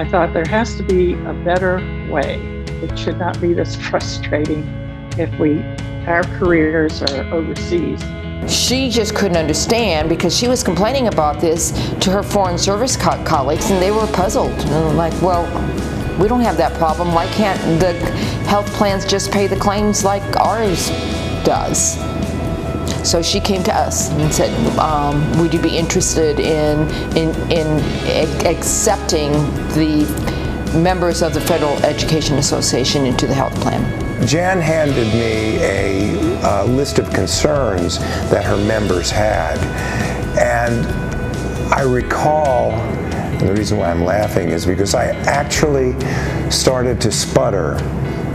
I thought there has to be a better way. It should not be this frustrating if our careers are overseas. She just couldn't understand because she was complaining about this to her foreign service colleagues, and they were puzzled. And like, well, we don't have that problem. Why can't the health plans just pay the claims like ours does? So she came to us and said, would you be interested in accepting the members of the Federal Education Association into the health plan? Jan handed me a list of concerns that her members had, and I recall, and the reason why I'm laughing is because I actually started to sputter.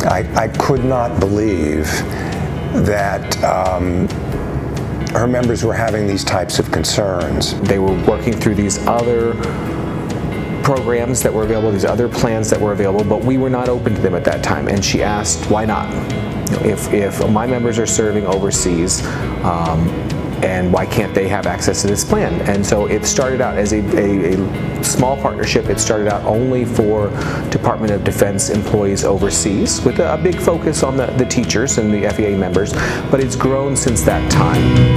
I could not believe that her members were having these types of concerns. They were working through these other programs that were available, these other plans that were available, but we were not open to them at that time. And she asked, why not? If my members are serving overseas, and why can't they have access to this plan? And so it started out as a small partnership. It started out only for Department of Defense employees overseas, with a big focus on the teachers and the FEA members, but it's grown since that time.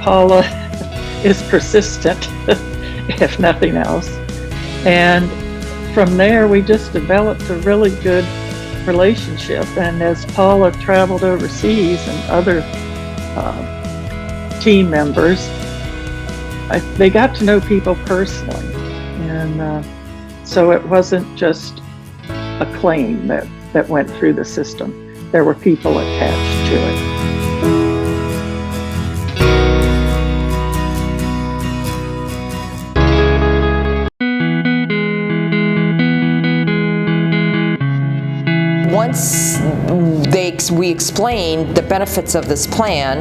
Paula is persistent, if nothing else. And from there, we just developed a really good relationship. And as Paula traveled overseas and other team members, they got to know people personally. And so it wasn't just a claim that went through the system. There were people attached to it. Once we explained the benefits of this plan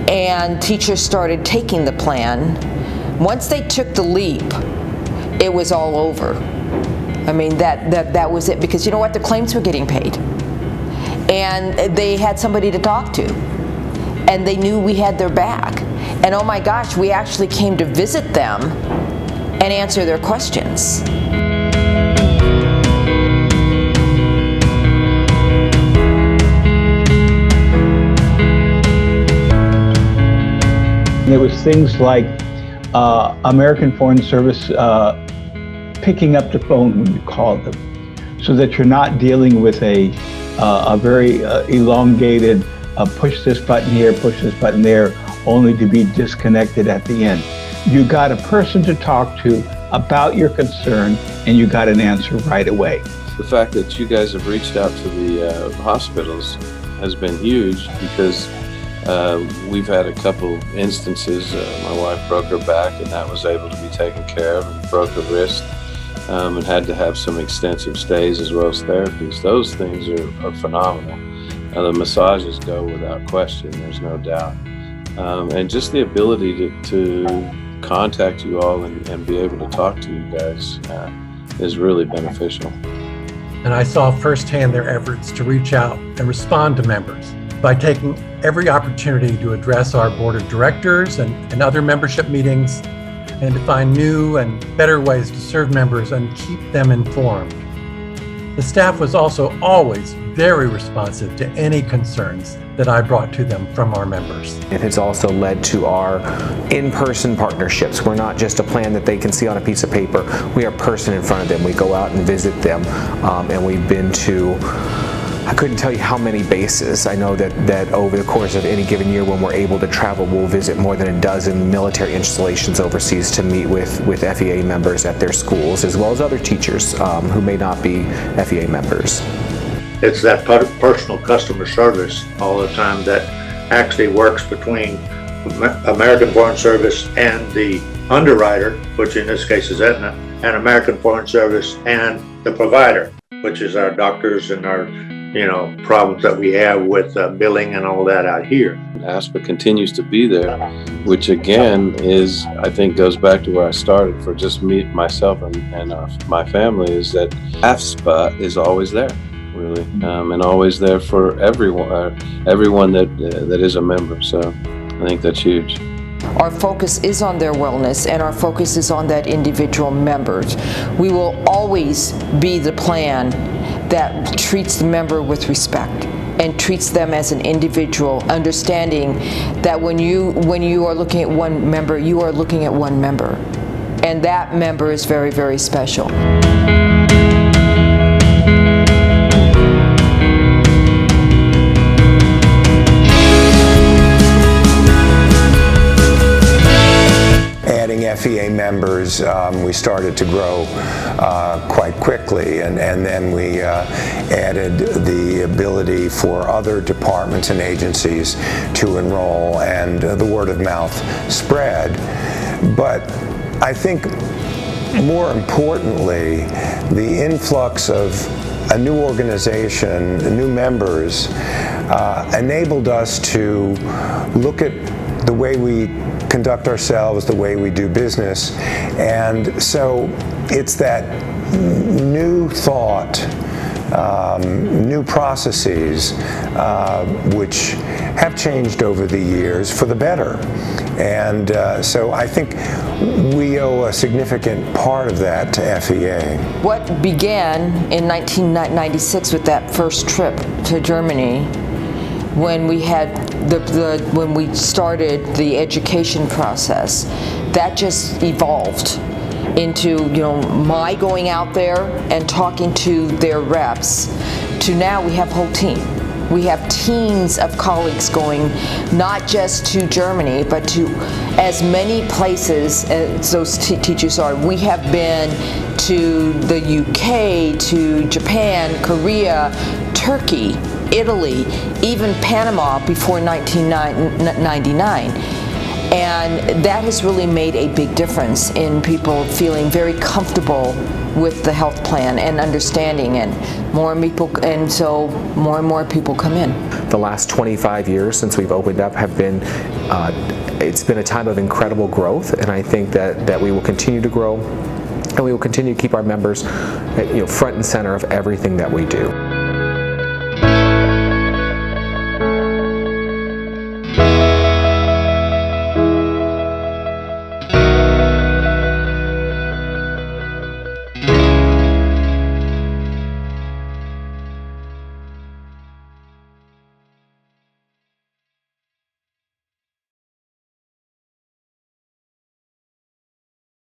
and teachers started taking the plan, once they took the leap, it was all over. I mean, that was it, because you know what? The claims were getting paid. And they had somebody to talk to. And they knew we had their back. And oh my gosh, we actually came to visit them and answer their questions. There was things like American Foreign Service picking up the phone when you call them, so that you're not dealing with a very elongated push this button here, push this button there, only to be disconnected at the end. You got a person to talk to about your concern, and you got an answer right away. The fact that you guys have reached out to the hospitals has been huge, because we've had a couple instances. My wife broke her back, and that was able to be taken care of, and broke her wrist, and had to have some extensive stays as well as therapies. Those things are phenomenal. The massages go without question, there's no doubt. And just the ability to contact you all and be able to talk to you guys is really beneficial. And I saw firsthand their efforts to reach out and respond to members by taking every opportunity to address our board of directors and other membership meetings, and to find new and better ways to serve members and keep them informed. The staff was also always very responsive to any concerns that I brought to them from our members. It has also led to our in-person partnerships. We're not just a plan that they can see on a piece of paper. We are person in front of them. We go out and visit them, and we've been to, I couldn't tell you how many bases. I know that over the course of any given year, when we're able to travel, we'll visit more than a dozen military installations overseas to meet with FEA members at their schools, as well as other teachers who may not be FEA members. It's that personal customer service all the time that actually works between American Foreign Service and the underwriter, which in this case is Aetna, and American Foreign Service and the provider, which is our doctors and our problems that we have with billing and all that out here. AFSPA continues to be there, which again is, I think, goes back to where I started for just me, myself, and my family, is that AFSPA is always there. really, and always there for everyone that is a member. So I think that's huge. Our focus is on their wellness, and our focus is on that individual members. We will always be the plan that treats the member with respect and treats them as an individual, understanding that when you are looking at one member, you are looking at one member, and that member is very, very special. Adding FEA members, we started to grow quite quickly, and then we added the ability for other departments and agencies to enroll, and the word of mouth spread. But I think more importantly, the influx of a new organization, new members, enabled us to look at the way we conduct ourselves, the way we do business. And so it's that new thought, new processes, which have changed over the years for the better. And so I think we owe a significant part of that to FEA. What began in 1996 with that first trip to Germany, when we had when we started the education process, that just evolved into my going out there and talking to their reps, to now we have a whole team. We have teams of colleagues going not just to Germany, but to as many places as those teachers are. We have been to the UK, to Japan, Korea, Turkey, Italy, even Panama before 1999. And that has really made a big difference in people feeling very comfortable with the health plan and understanding it. And so more and more people come in. The last 25 years since we've opened up have been, it's been a time of incredible growth, and I think that we will continue to grow, and we will continue to keep our members front and center of everything that we do.